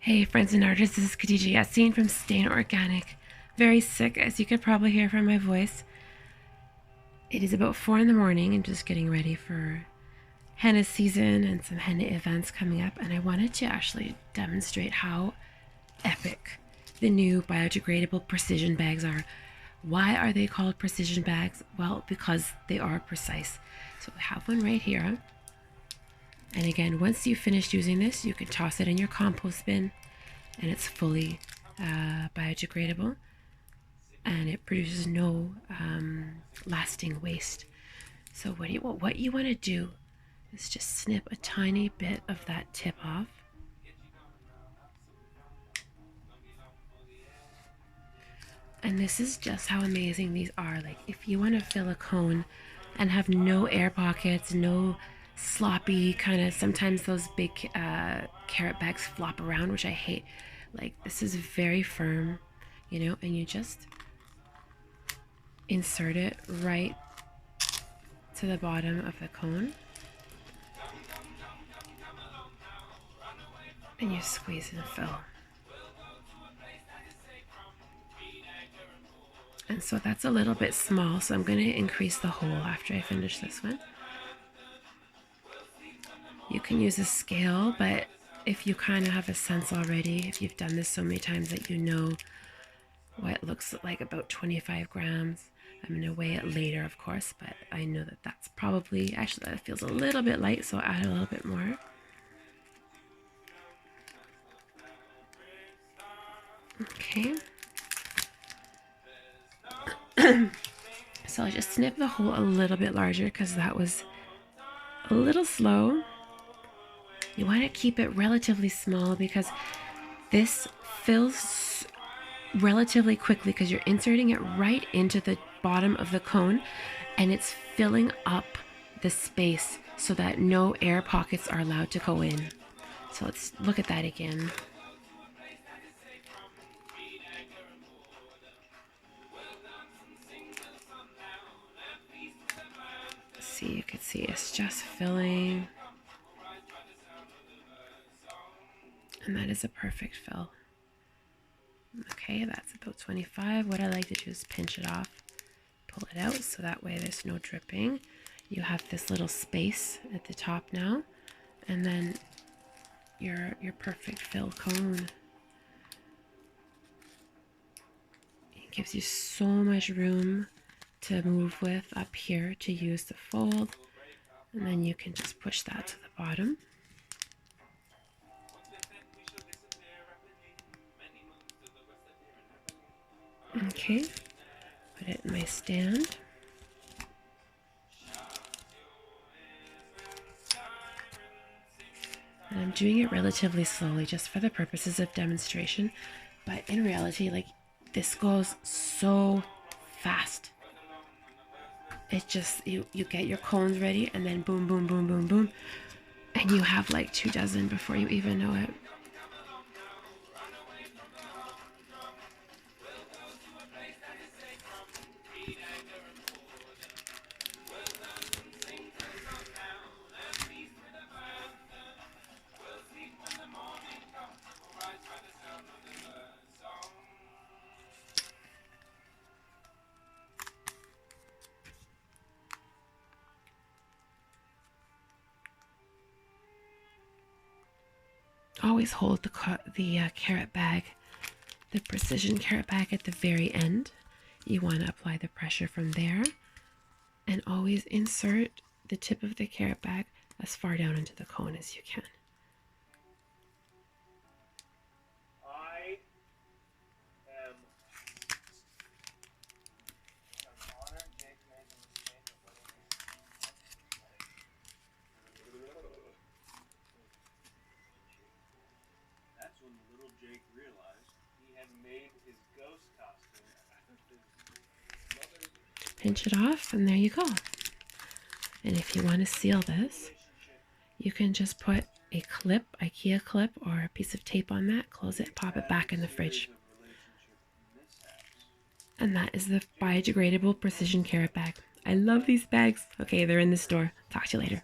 Hey friends and artists, this is Khadija Yassine from Stain Organic. Very sick, as you could probably hear from my voice. It is about 4 in the morning and just getting ready for henna season and some henna events coming up, and I wanted to actually demonstrate how epic the new biodegradable precision bags are. Why are they called precision bags? Well, because they are precise. So I have one right here. And again, once you've finished using this, you can toss it in your compost bin, and it's fully biodegradable, and it produces no lasting waste. So what you want to do is just snip a tiny bit of that tip off. And this is just how amazing these are. Like, if you want to fill a cone and have no air pockets, no sloppy kind of, sometimes those big carrot bags flop around, which I hate. Like, this is very firm, and you just insert it right to the bottom of the cone, and you squeeze and fill. And so that's a little bit small, so I'm going to increase the hole after I finish this one. You can use a scale, but if you kind of have a sense already, if you've done this so many times that you know what it looks like, about 25 grams. I'm going to weigh it later, of course, but I know that that's probably, actually that feels a little bit light, so I'll add a little bit more. Okay. So I'll just snip the hole a little bit larger because that was a little slow. You want to keep it relatively small because this fills relatively quickly because you're inserting it right into the bottom of the cone, and it's filling up the space so that no air pockets are allowed to go in. So let's look at that again. See, you can see it's just filling, and that is a perfect fill. Okay, that's about 25. What I like to do is pinch it off, pull it out, so that way there's no dripping. You have this little space at the top now, and then your perfect fill cone. It gives you so much room to move with up here to use the fold, and then you can just push that to the bottom. Okay, put it in my stand. And I'm doing it relatively slowly just for the purposes of demonstration, but in reality, like, this goes so fast. It just, you get your cones ready, and then boom, boom, boom, boom, boom, and you have like 2 dozen before you even know it. Always hold the carrot bag, the precision carrot bag, at the very end. You want to apply the pressure from there, and always insert the tip of the carrot bag as far down into the cone as you can. When little Jake realized he had made his ghost costume. Pinch it off, and there you go. And if you want to seal this, you can just put a clip, IKEA clip, or a piece of tape on that, close it, pop it back in the fridge. And that is the biodegradable precision carrot bag. I love these bags. Okay, they're in the store. Talk to you later.